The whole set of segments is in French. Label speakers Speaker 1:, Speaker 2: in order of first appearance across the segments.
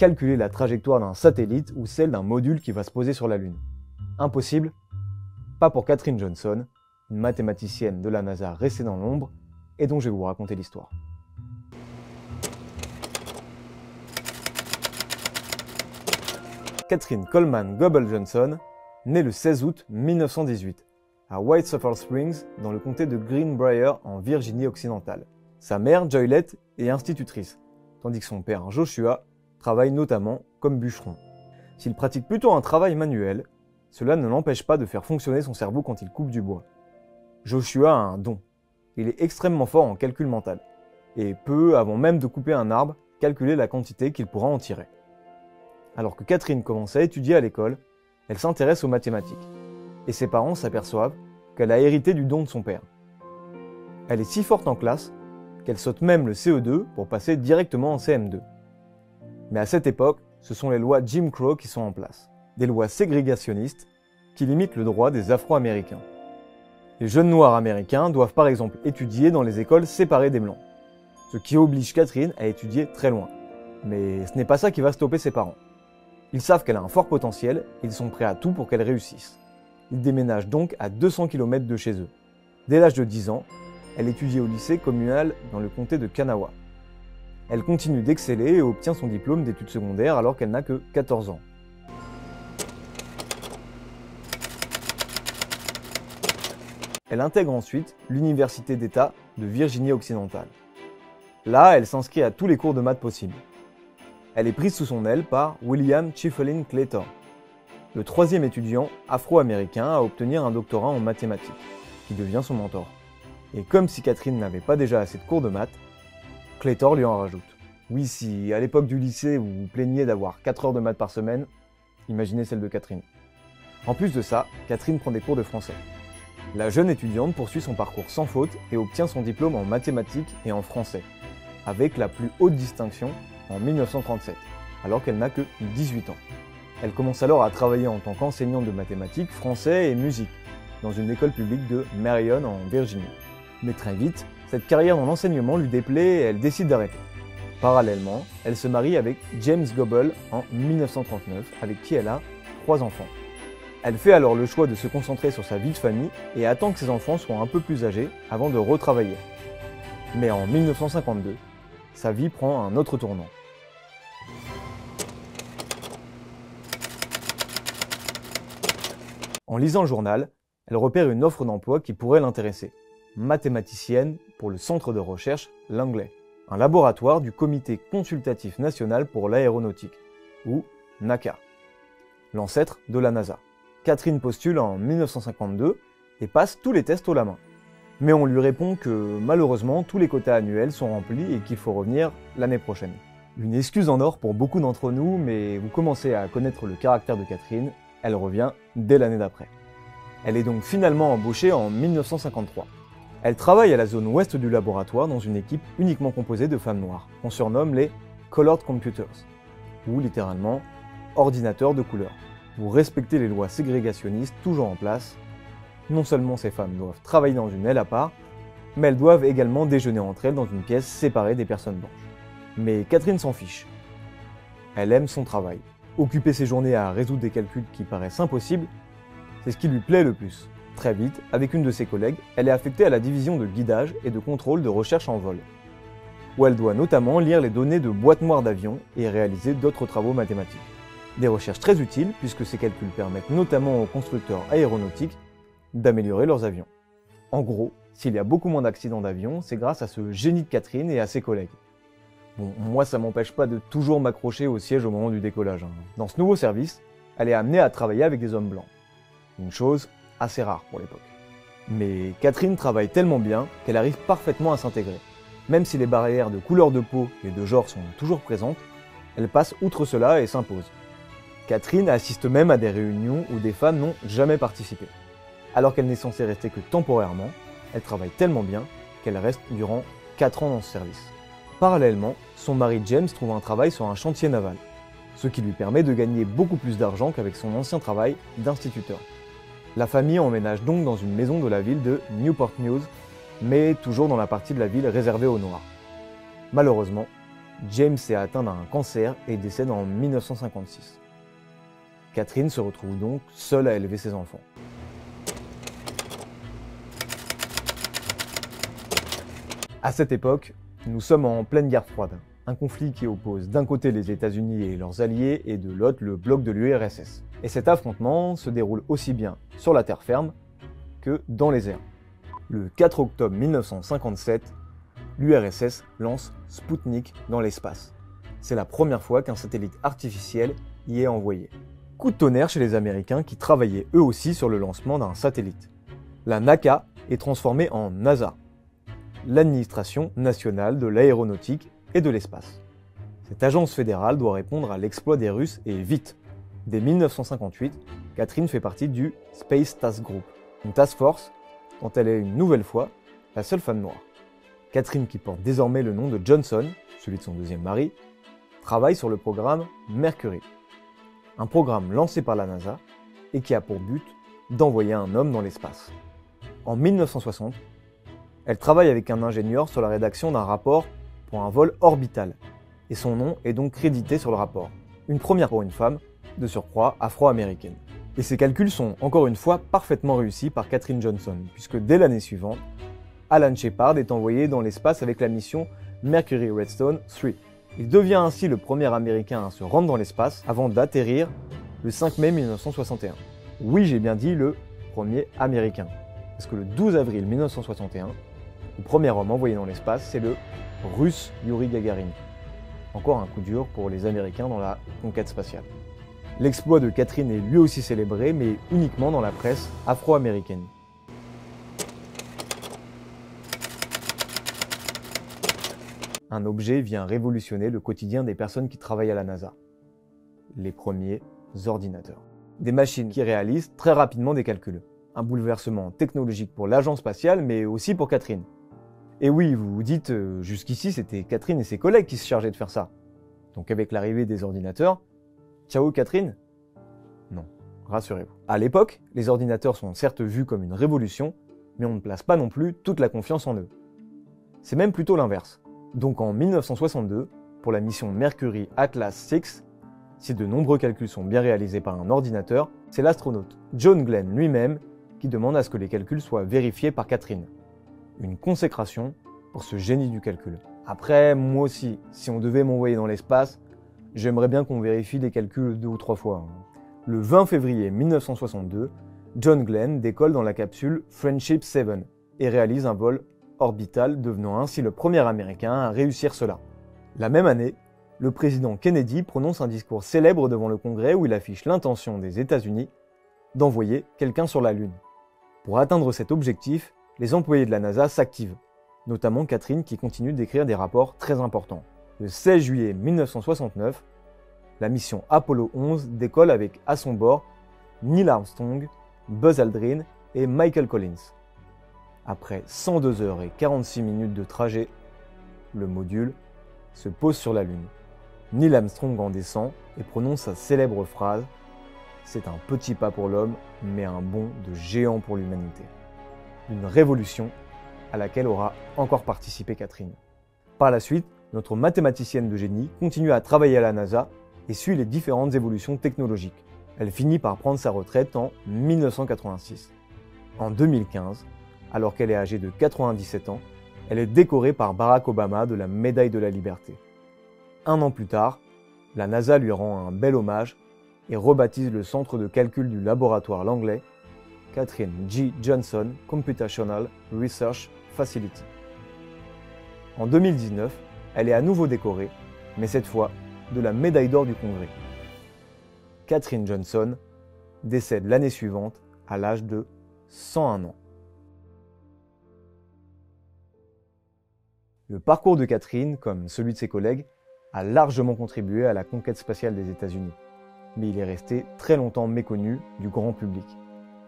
Speaker 1: calculer la trajectoire d'un satellite ou celle d'un module qui va se poser sur la Lune. Impossible? Pas pour Katherine Johnson, une mathématicienne de la NASA restée dans l'ombre, et dont je vais vous raconter l'histoire. Katherine Coleman Goebel Johnson naît le 16 août 1918 à White Sulphur Springs, dans le comté de Greenbrier en Virginie occidentale. Sa mère, Joylette, est institutrice, tandis que son père, Joshua, travaille notamment comme bûcheron. S'il pratique plutôt un travail manuel, cela ne l'empêche pas de faire fonctionner son cerveau quand il coupe du bois. Joshua a un don. Il est extrêmement fort en calcul mental, et peut, avant même de couper un arbre, calculer la quantité qu'il pourra en tirer. Alors que Katherine commence à étudier à l'école, elle s'intéresse aux mathématiques, et ses parents s'aperçoivent qu'elle a hérité du don de son père. Elle est si forte en classe qu'elle saute même le CE2 pour passer directement en CM2. Mais à cette époque, ce sont les lois Jim Crow qui sont en place, des lois ségrégationnistes qui limitent le droit des Afro-Américains. Les jeunes noirs américains doivent par exemple étudier dans les écoles séparées des blancs, ce qui oblige Katherine à étudier très loin. Mais ce n'est pas ça qui va stopper ses parents. Ils savent qu'elle a un fort potentiel et ils sont prêts à tout pour qu'elle réussisse. Ils déménagent donc à 200 km de chez eux. Dès l'âge de 10 ans, elle étudie au lycée communal dans le comté de Kanawha. Elle continue d'exceller et obtient son diplôme d'études secondaires alors qu'elle n'a que 14 ans. Elle intègre ensuite l'Université d'État de Virginie occidentale. Là, elle s'inscrit à tous les cours de maths possibles. Elle est prise sous son aile par William Chieffelin Claytor, le troisième étudiant afro-américain à obtenir un doctorat en mathématiques, qui devient son mentor. Et comme si Katherine n'avait pas déjà assez de cours de maths, Claytor lui en rajoute. Oui, si à l'époque du lycée vous vous plaigniez d'avoir 4 heures de maths par semaine, imaginez celle de Katherine. En plus de ça, Katherine prend des cours de français. La jeune étudiante poursuit son parcours sans faute et obtient son diplôme en mathématiques et en français, avec la plus haute distinction en 1937, alors qu'elle n'a que 18 ans. Elle commence alors à travailler en tant qu'enseignante de mathématiques, français et musique, dans une école publique de Marion en Virginie. Mais très vite, cette carrière dans l'enseignement lui déplaît et elle décide d'arrêter. Parallèlement, elle se marie avec James Goebel en 1939, avec qui elle a 3 enfants. Elle fait alors le choix de se concentrer sur sa vie de famille et attend que ses enfants soient un peu plus âgés avant de retravailler. Mais en 1952, sa vie prend un autre tournant. En lisant le journal, elle repère une offre d'emploi qui pourrait l'intéresser. Mathématicienne pour le centre de recherche Langley, un laboratoire du Comité consultatif national pour l'aéronautique, ou NACA, l'ancêtre de la NASA. Katherine postule en 1952 et passe tous les tests haut la main. Mais on lui répond que malheureusement tous les quotas annuels sont remplis et qu'il faut revenir l'année prochaine. Une excuse en or pour beaucoup d'entre nous, mais vous commencez à connaître le caractère de Katherine, elle revient dès l'année d'après. Elle est donc finalement embauchée en 1953. Elle travaille à la zone ouest du laboratoire dans une équipe uniquement composée de femmes noires, qu'on surnomme les Colored Computers, ou littéralement ordinateurs de couleur. Pour respecter les lois ségrégationnistes toujours en place, non seulement ces femmes doivent travailler dans une aile à part, mais elles doivent également déjeuner entre elles dans une pièce séparée des personnes blanches. Mais Katherine s'en fiche. Elle aime son travail. Occuper ses journées à résoudre des calculs qui paraissent impossibles, c'est ce qui lui plaît le plus. Très vite, avec une de ses collègues, elle est affectée à la division de guidage et de contrôle de recherche en vol, où elle doit notamment lire les données de boîtes noires d'avions et réaliser d'autres travaux mathématiques. Des recherches très utiles puisque ces calculs permettent notamment aux constructeurs aéronautiques d'améliorer leurs avions. En gros, s'il y a beaucoup moins d'accidents d'avion, c'est grâce à ce génie de Katherine et à ses collègues. Bon, moi ça m'empêche pas de toujours m'accrocher au siège au moment du décollage. Dans ce nouveau service, elle est amenée à travailler avec des hommes blancs. Une chose assez rare pour l'époque. Mais Katherine travaille tellement bien qu'elle arrive parfaitement à s'intégrer. Même si les barrières de couleur de peau et de genre sont toujours présentes, elle passe outre cela et s'impose. Katherine assiste même à des réunions où des femmes n'ont jamais participé. Alors qu'elle n'est censée rester que temporairement, elle travaille tellement bien qu'elle reste durant 4 ans dans ce service. Parallèlement, son mari James trouve un travail sur un chantier naval, ce qui lui permet de gagner beaucoup plus d'argent qu'avec son ancien travail d'instituteur. La famille emménage donc dans une maison de la ville de Newport News, mais toujours dans la partie de la ville réservée aux Noirs. Malheureusement, James est atteint d'un cancer et décède en 1956. Catherine se retrouve donc seule à élever ses enfants. À cette époque, nous sommes en pleine guerre froide, un conflit qui oppose d'un côté les États-Unis et leurs alliés et de l'autre le bloc de l'URSS. Et cet affrontement se déroule aussi bien sur la terre ferme que dans les airs. Le 4 octobre 1957, l'URSS lance Sputnik dans l'espace. C'est la première fois qu'un satellite artificiel y est envoyé. Coup de tonnerre chez les Américains qui travaillaient eux aussi sur le lancement d'un satellite. La NACA est transformée en NASA, l'Administration nationale de l'aéronautique et de l'espace. Cette agence fédérale doit répondre à l'exploit des Russes et vite. Dès 1958, Catherine fait partie du Space Task Group, une task force dont elle est une nouvelle fois la seule femme noire. Catherine, qui porte désormais le nom de Johnson, celui de son deuxième mari, travaille sur le programme Mercury, un programme lancé par la NASA et qui a pour but d'envoyer un homme dans l'espace. En 1960, elle travaille avec un ingénieur sur la rédaction d'un rapport pour un vol orbital, et son nom est donc crédité sur le rapport. Une première pour une femme, de surcroît afro-américaine. Et ces calculs sont encore une fois parfaitement réussis par Katherine Johnson, puisque dès l'année suivante, Alan Shepard est envoyé dans l'espace avec la mission Mercury Redstone 3. Il devient ainsi le premier Américain à se rendre dans l'espace avant d'atterrir le 5 mai 1961. Oui, j'ai bien dit le premier Américain, parce que le 12 avril 1961, le premier homme envoyé dans l'espace, c'est le Russe Yuri Gagarin. Encore un coup dur pour les Américains dans la conquête spatiale. L'exploit de Catherine est lui aussi célébré, mais uniquement dans la presse afro-américaine. Un objet vient révolutionner le quotidien des personnes qui travaillent à la NASA. Les premiers ordinateurs. Des machines qui réalisent très rapidement des calculs. Un bouleversement technologique pour l'agence spatiale, mais aussi pour Catherine. Et oui, vous vous dites, jusqu'ici c'était Catherine et ses collègues qui se chargeaient de faire ça. Donc avec l'arrivée des ordinateurs, ciao Catherine? Non, rassurez-vous. À l'époque, les ordinateurs sont certes vus comme une révolution, mais on ne place pas non plus toute la confiance en eux. C'est même plutôt l'inverse. Donc en 1962, pour la mission Mercury Atlas 6, si de nombreux calculs sont bien réalisés par un ordinateur, c'est l'astronaute John Glenn lui-même qui demande à ce que les calculs soient vérifiés par Catherine. Une consécration pour ce génie du calcul. Après, moi aussi, si on devait m'envoyer dans l'espace, j'aimerais bien qu'on vérifie les calculs 2 ou 3 fois. Le 20 février 1962, John Glenn décolle dans la capsule Friendship 7 et réalise un vol orbital, devenant ainsi le premier Américain à réussir cela. La même année, le président Kennedy prononce un discours célèbre devant le Congrès où il affiche l'intention des États-Unis d'envoyer quelqu'un sur la Lune. Pour atteindre cet objectif, les employés de la NASA s'activent, notamment Catherine qui continue d'écrire des rapports très importants. Le 16 juillet 1969, la mission Apollo 11 décolle avec à son bord Neil Armstrong, Buzz Aldrin et Michael Collins. Après 102 heures et 46 minutes de trajet, le module se pose sur la Lune. Neil Armstrong en descend et prononce sa célèbre phrase « C'est un petit pas pour l'homme, mais un bond de géant pour l'humanité ». Une révolution à laquelle aura encore participé Catherine. Par la suite, notre mathématicienne de génie continue à travailler à la NASA et suit les différentes évolutions technologiques. Elle finit par prendre sa retraite en 1986. En 2015, alors qu'elle est âgée de 97 ans, elle est décorée par Barack Obama de la Médaille de la Liberté. Un an plus tard, la NASA lui rend un bel hommage et rebaptise le centre de calcul du laboratoire Langley Katherine G. Johnson Computational Research Facility. En 2019, elle est à nouveau décorée, mais cette fois de la médaille d'or du Congrès. Katherine Johnson décède l'année suivante à l'âge de 101 ans. Le parcours de Catherine, comme celui de ses collègues, a largement contribué à la conquête spatiale des États-Unis, mais il est resté très longtemps méconnu du grand public.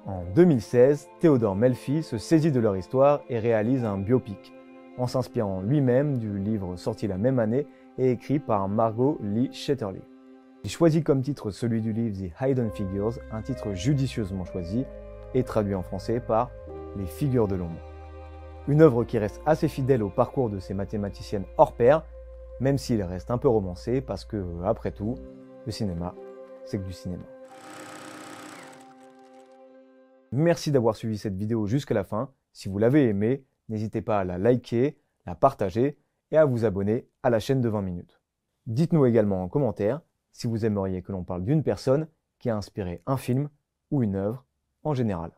Speaker 1: En 2016, Theodore Melfi se saisit de leur histoire et réalise un biopic, en s'inspirant lui-même du livre sorti la même année et écrit par Margot Lee Shetterly. Il choisit comme titre celui du livre The Hidden Figures, un titre judicieusement choisi et traduit en français par Les figures de l'ombre. Une œuvre qui reste assez fidèle au parcours de ces mathématiciennes hors pair même s'il reste un peu romancé parce que, après tout, le cinéma, c'est que du cinéma. Merci d'avoir suivi cette vidéo jusqu'à la fin. Si vous l'avez aimée, n'hésitez pas à la liker, la partager et à vous abonner à la chaîne de 20 minutes. Dites-nous également en commentaire si vous aimeriez que l'on parle d'une personne qui a inspiré un film ou une œuvre en général.